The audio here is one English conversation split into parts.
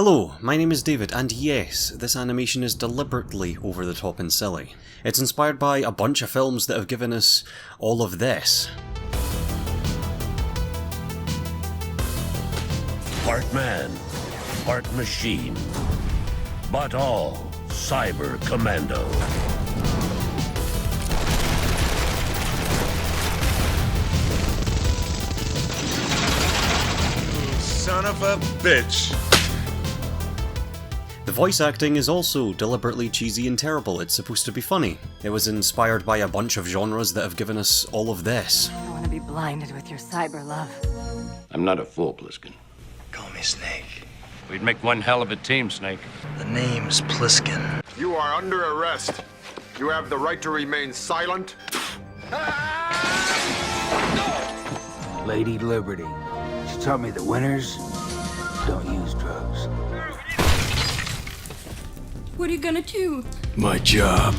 Hello, my name is David, and yes, this animation is deliberately over the top and silly. It's inspired by a bunch of films that have given us all of this. Part man, part machine, but all cyber commando. Son of a bitch. The voice acting is also deliberately cheesy and terrible. It's supposed to be funny. It was inspired by a bunch of genres that have given us all of this. I want to be blinded with your cyber love. I'm not a fool, Pliskin. Call me Snake. We'd make one hell of a team, Snake. The name's Pliskin. You are under arrest. You have the right to remain silent. Lady Liberty. She taught me that winners don't use drugs. What are you gonna do? My job.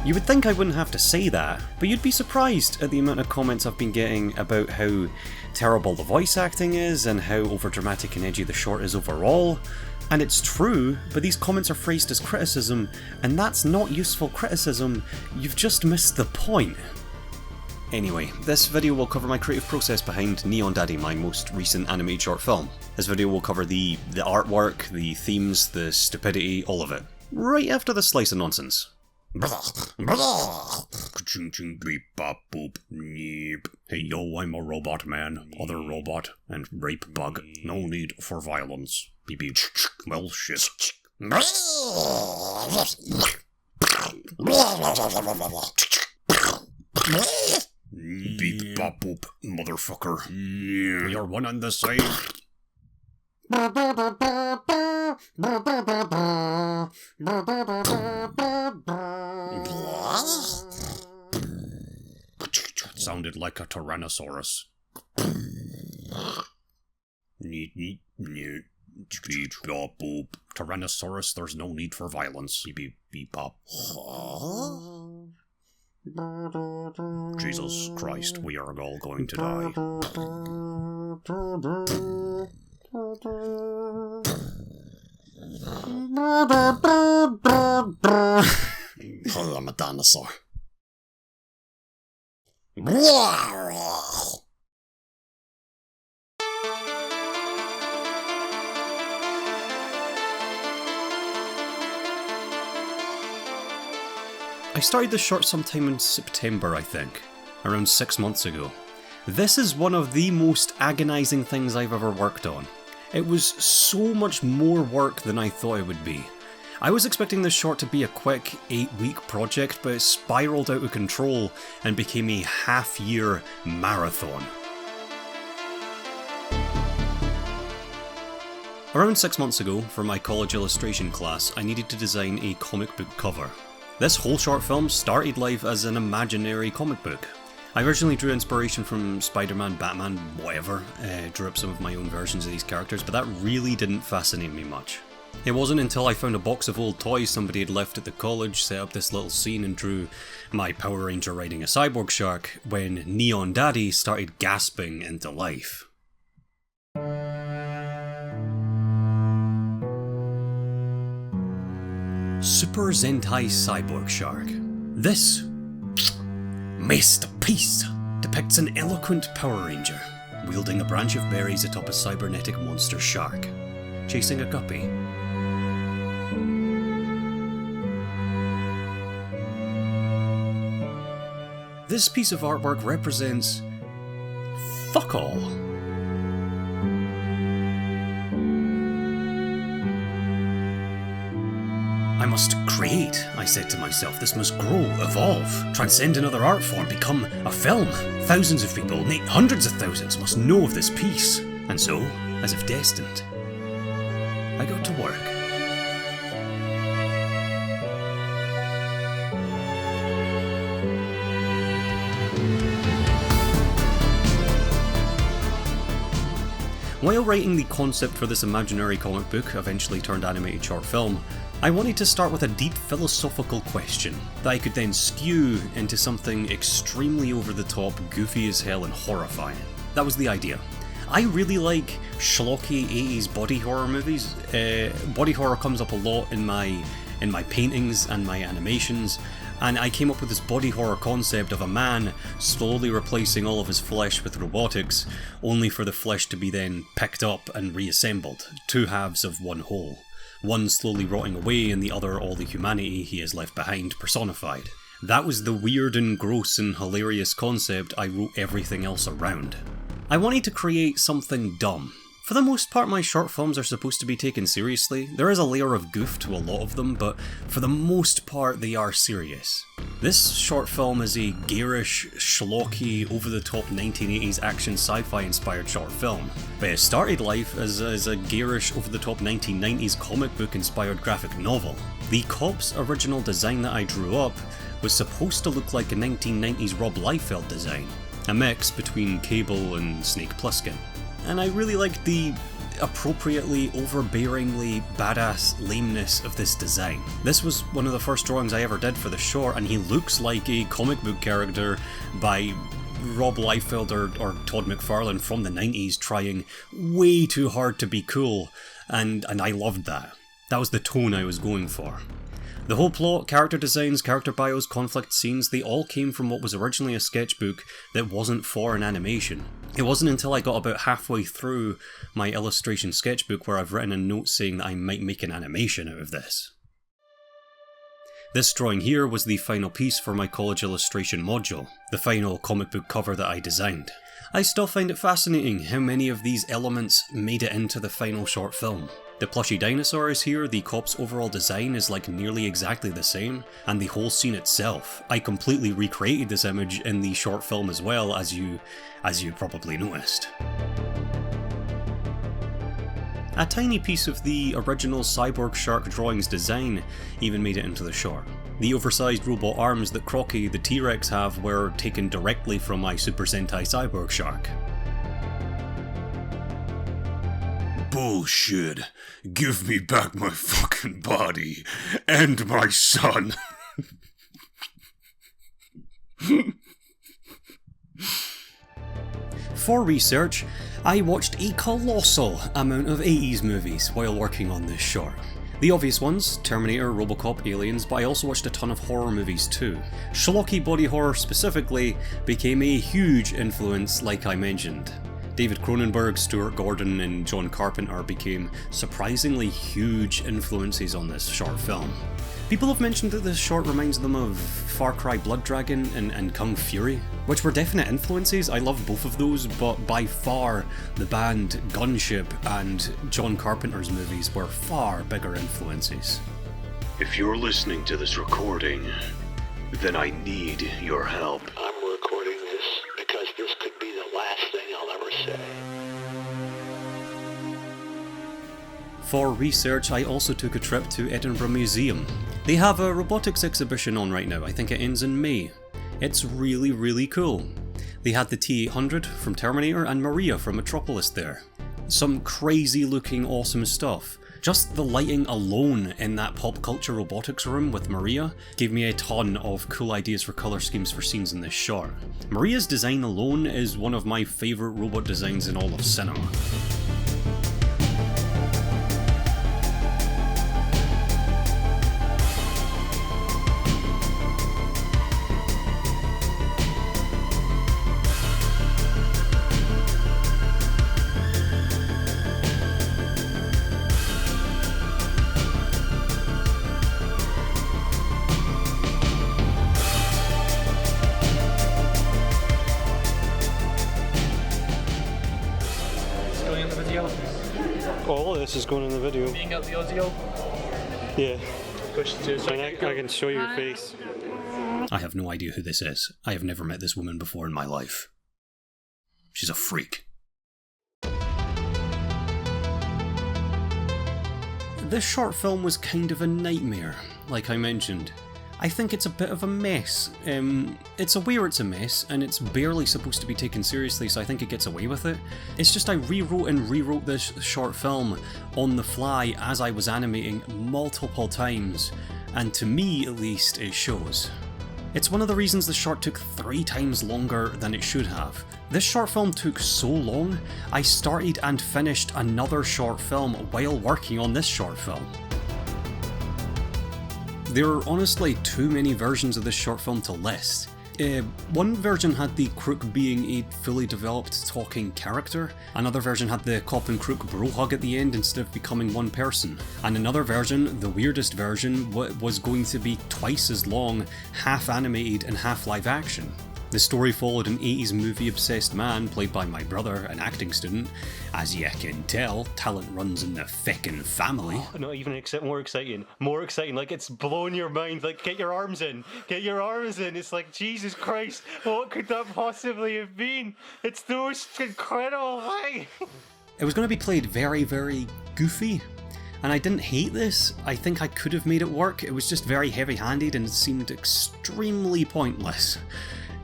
You would think I wouldn't have to say that, but you'd be surprised at the amount of comments I've been getting about how terrible the voice acting is and how overdramatic and edgy the short is overall. And it's true, but these comments are phrased as criticism, and that's not useful criticism. You've just missed the point. Anyway, this video will cover my creative process behind Neon Daddy, my most recent animated short film. This video will cover the artwork, the themes, the stupidity, all of it. Right after this slice of nonsense. Hey yo, I'm a robot man, other robot, and rape bug. No need for violence. Beep beep. Well shit. Beep bop boop, motherfucker. We are one and the same. It sounded like a Tyrannosaurus. Beep bop boop. Tyrannosaurus, there's no need for violence. Beep beep bop. Jesus Christ, we are all going to die. I'm a dinosaur. I started this short sometime in September, I think, around 6 months ago. This is one of the most agonising things I've ever worked on. It was so much more work than I thought it would be. I was expecting this short to be a quick 8-week project, but it spiralled out of control and became a half-year marathon. Around 6 months ago, for my college illustration class, I needed to design a comic book cover. This whole short film started life as an imaginary comic book. I originally drew inspiration from Spider-Man, Batman, whatever, drew up some of my own versions of these characters, but that really didn't fascinate me much. It wasn't until I found a box of old toys somebody had left at the college, set up this little scene and drew my Power Ranger riding a cyborg shark, when Neon Daddy started gasping into life. Super Zentai Cyborg Shark. This masterpiece depicts an eloquent Power Ranger wielding a branch of berries atop a cybernetic monster shark, chasing a guppy. This piece of artwork represents fuck all. I must create, I said to myself. This must grow, evolve, transcend another art form, become a film. Thousands of people, nay, hundreds of thousands, must know of this piece. And so, as if destined, I got to work. While writing the concept for this imaginary comic book, eventually turned animated short film, I wanted to start with a deep philosophical question that I could then skew into something extremely over the top, goofy as hell and horrifying. That was the idea. I really like schlocky 80s body horror movies. Body horror comes up a lot in my paintings and my animations, and I came up with this body horror concept of a man slowly replacing all of his flesh with robotics, only for the flesh to be then picked up and reassembled, two halves of one whole. One slowly rotting away and the other all the humanity he has left behind personified. That was the weird and gross and hilarious concept I wrote everything else around. I wanted to create something dumb. For the most part, my short films are supposed to be taken seriously. There is a layer of goof to a lot of them, but for the most part they are serious. This short film is a garish, schlocky, over-the-top 1980s action sci-fi inspired short film, but it started life as a garish, over-the-top 1990s comic book inspired graphic novel. The cop's original design that I drew up was supposed to look like a 1990s Rob Liefeld design, a mix between Cable and Snake Plissken. And I really liked the appropriately, overbearingly badass lameness of this design. This was one of the first drawings I ever did for the short, and he looks like a comic book character by Rob Liefeld or Todd McFarlane from the 90s trying way too hard to be cool, and I loved that. That was the tone I was going for. The whole plot, character designs, character bios, conflict scenes, they all came from what was originally a sketchbook that wasn't for an animation. It wasn't until I got about halfway through my illustration sketchbook where I've written a note saying that I might make an animation out of this. This drawing here was the final piece for my college illustration module, the final comic book cover that I designed. I still find it fascinating how many of these elements made it into the final short film. The plushy dinosaur is here, the cop's overall design is like nearly exactly the same, and the whole scene itself. I completely recreated this image in the short film as well, as you probably noticed. A tiny piece of the original cyborg shark drawing's design even made it into the short. The oversized robot arms that Crocky the T-Rex have were taken directly from my Super Sentai cyborg shark. Bullshit. Give me back my fucking body. And my son. For research, I watched a colossal amount of 80s movies while working on this short. The obvious ones, Terminator, Robocop, Aliens, but I also watched a ton of horror movies too. Schlocky body horror specifically became a huge influence, like I mentioned. David Cronenberg, Stuart Gordon and John Carpenter became surprisingly huge influences on this short film. People have mentioned that this short reminds them of Far Cry Blood Dragon and Kung Fury, which were definite influences. I love both of those, but by far the band GUNSHIP and John Carpenter's movies were far bigger influences. If you're listening to this recording, then I need your help. I'm recording this because this could be the last thing I'll ever say. For research, I also took a trip to Edinburgh Museum. They have a robotics exhibition on right now, I think it ends in May. It's really, really cool. They had the T-800 from Terminator and Maria from Metropolis there. Some crazy looking awesome stuff. Just the lighting alone in that pop culture robotics room with Maria gave me a ton of cool ideas for colour schemes for scenes in this short. Maria's design alone is one of my favourite robot designs in all of cinema. All of this is going in the video. Being out the audio? Yeah. Push to so I can show your face. I have no idea who this is. I have never met this woman before in my life. She's a freak. This short film was kind of a nightmare, like I mentioned. I think it's a bit of a mess. It's aware it's a mess, and it's barely supposed to be taken seriously, so I think it gets away with it. It's just I rewrote this short film on the fly as I was animating multiple times, and to me at least it shows. It's one of the reasons the short took 3 times longer than it should have. This short film took so long, I started and finished another short film while working on this short film. There are honestly too many versions of this short film to list. One version had the Crook being a fully developed talking character, another version had the cop and Crook bro hug at the end instead of becoming one person, and another version, the weirdest version, was going to be twice as long, half animated and half live action. The story followed an 80s movie-obsessed man, played by my brother, an acting student. As you can tell, talent runs in the feckin' family. Oh, not even more exciting. More exciting, like it's blowing your mind, like get your arms in. Get your arms in. It's like, Jesus Christ, what could that possibly have been? It's the most incredible thing. It was going to be played very, very goofy. And I didn't hate this. I think I could have made it work. It was just very heavy-handed and seemed extremely pointless.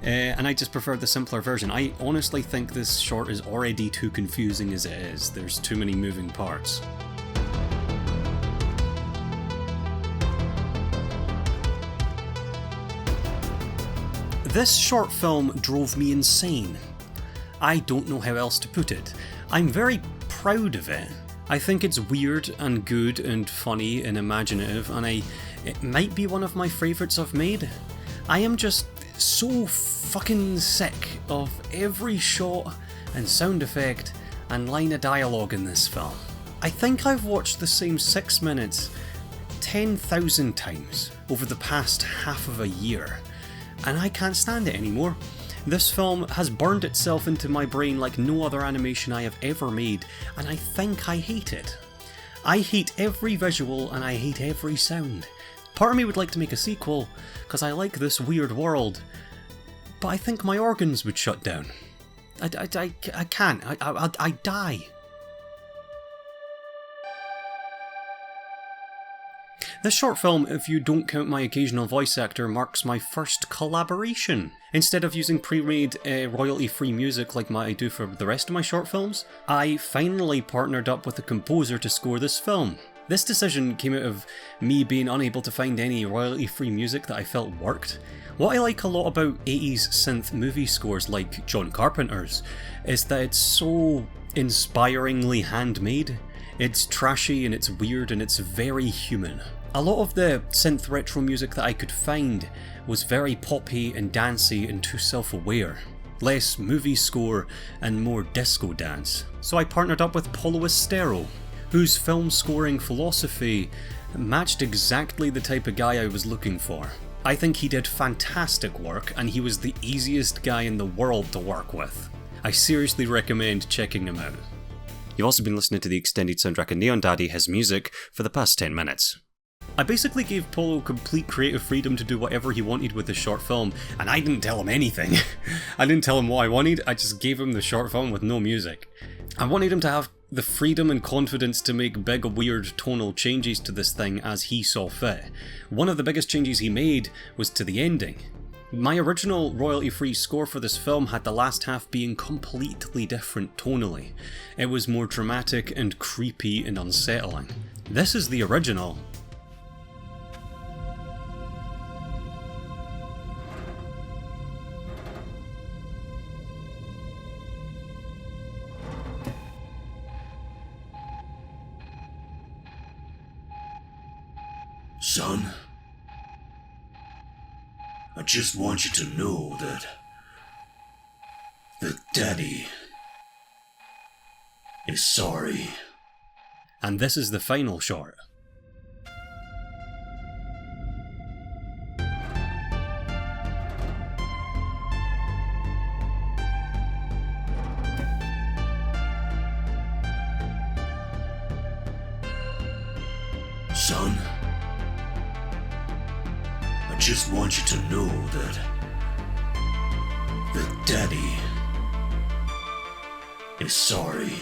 And I just preferred the simpler version. I honestly think this short is already too confusing as it is. There's too many moving parts. This short film drove me insane. I don't know how else to put it. I'm very proud of it. I think it's weird and good and funny and imaginative, and it might be one of my favourites I've made. I am just so fucking sick of every shot and sound effect and line of dialogue in this film. I think I've watched the same 6 minutes 10,000 times over the past half of a year, and I can't stand it anymore. This film has burned itself into my brain like no other animation I have ever made, and I think I hate it. I hate every visual and I hate every sound. Part of me would like to make a sequel, because I like this weird world, but I think my organs would shut down. I can't. I die. This short film, if you don't count my occasional voice actor, marks my first collaboration. Instead of using pre-made royalty-free music like I do for the rest of my short films, I finally partnered up with a composer to score this film. This decision came out of me being unable to find any royalty-free music that I felt worked. What I like a lot about 80s synth movie scores like John Carpenter's is that it's so inspiringly handmade. It's trashy and it's weird and it's very human. A lot of the synth retro music that I could find was very poppy and dancey and too self-aware. Less movie score and more disco dance. So I partnered up with Paulo Estero, whose film scoring philosophy matched exactly the type of guy I was looking for. I think he did fantastic work, and he was the easiest guy in the world to work with. I seriously recommend checking him out. You've also been listening to the extended soundtrack of Neon Daddy, his music, for the past 10 minutes. I basically gave Paulo complete creative freedom to do whatever he wanted with the short film, and I didn't tell him anything. I didn't tell him what I wanted, I just gave him the short film with no music. I wanted him to have the freedom and confidence to make big weird tonal changes to this thing as he saw fit. One of the biggest changes he made was to the ending. My original royalty-free score for this film had the last half being completely different tonally. It was more dramatic and creepy and unsettling. This is the original. Son, I just want you to know that Daddy is sorry. And this is the final short. Son, I just want you to know that Daddy is sorry.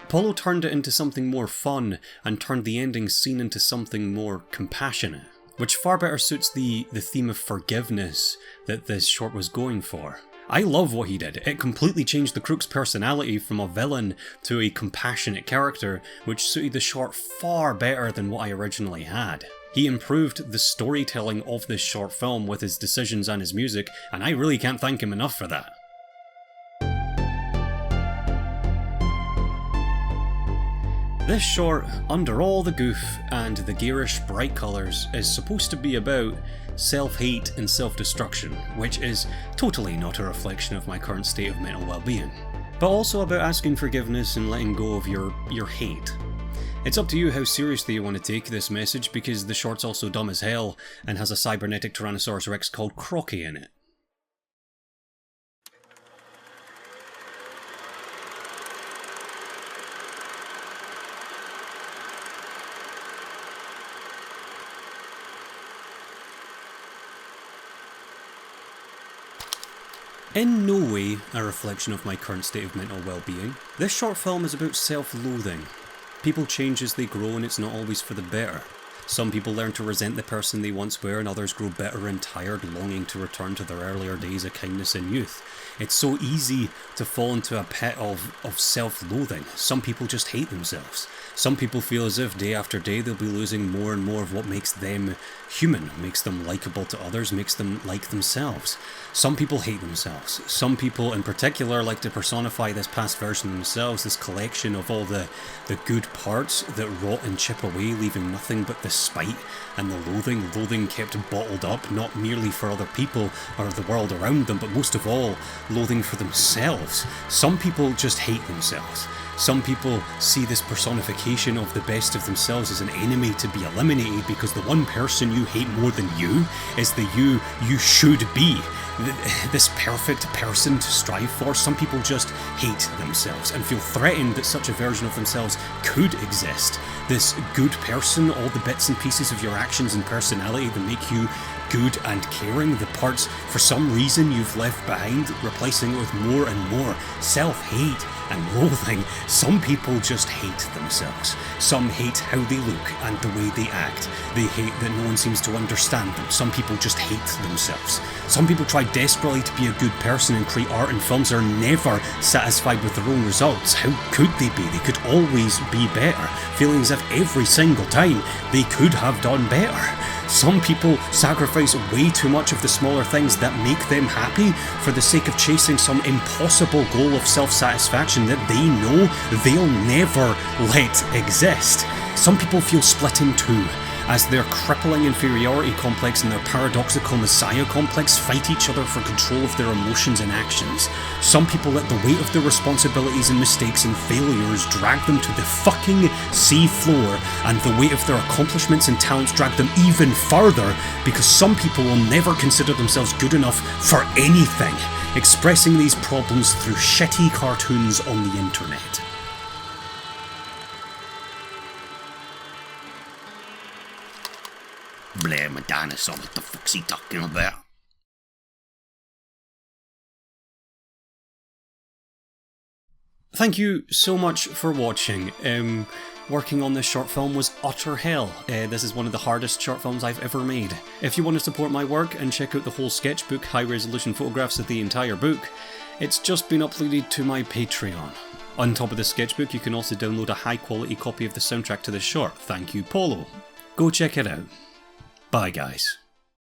Paulo turned it into something more fun and turned the ending scene into something more compassionate, which far better suits the theme of forgiveness that this short was going for. I love what he did. It completely changed the Crook's personality from a villain to a compassionate character, which suited the short far better than what I originally had. He improved the storytelling of this short film with his decisions and his music, and I really can't thank him enough for that. This short, under all the goof and the garish bright colours, is supposed to be about self-hate and self-destruction, which is totally not a reflection of my current state of mental well-being, but also about asking forgiveness and letting go of your hate. It's up to you how seriously you want to take this message, because the short's also dumb as hell and has a cybernetic Tyrannosaurus Rex called Crocky in it. In no way a reflection of my current state of mental well-being, this short film is about self-loathing. People change as they grow and it's not always for the better. Some people learn to resent the person they once were, and others grow bitter and tired, longing to return to their earlier days of kindness and youth. It's so easy to fall into a pit of self-loathing. Some people just hate themselves. Some people feel as if day after day they'll be losing more and more of what makes them human, makes them likeable to others, makes them like themselves. Some people hate themselves. Some people in particular like to personify this past version of themselves, this collection of all the good parts that rot and chip away, leaving nothing but the spite and the loathing kept bottled up, not merely for other people or the world around them, but most of all, loathing for themselves. Some people just hate themselves. Some people see this personification of the best of themselves as an enemy to be eliminated, because the one person you hate more than you is the you should be. This perfect person to strive for. Some people just hate themselves and feel threatened that such a version of themselves could exist. This good person, all the bits and pieces of your actions and personality that make you good and caring, the parts for some reason you've left behind, replacing it with more and more self-hate and loathing. Some people just hate themselves. Some hate how they look and the way they act. They hate that no one seems to understand them. Some people just hate themselves. Some people try desperately to be a good person and create art and films are never satisfied with their own results. How could they be? They could always be better, feeling as if every single time they could have done better. Some people sacrifice way too much of the smaller things that make them happy for the sake of chasing some impossible goal of self-satisfaction that they know they'll never let exist. Some people feel split in two, as their crippling inferiority complex and their paradoxical messiah complex fight each other for control of their emotions and actions. Some people let the weight of their responsibilities and mistakes and failures drag them to the fucking sea floor, and the weight of their accomplishments and talents drag them even further, because some people will never consider themselves good enough for anything, expressing these problems through shitty cartoons on the internet. Blame a dinosaur, what the fuck's he talking about? Thank you so much for watching. Working on this short film was utter hell. This is one of the hardest short films I've ever made. If you want to support my work and check out the whole sketchbook, high-resolution photographs of the entire book, it's just been uploaded to my Patreon. On top of the sketchbook, you can also download a high-quality copy of the soundtrack to this short. Thank you, Polo. Go check it out. Bye, guys.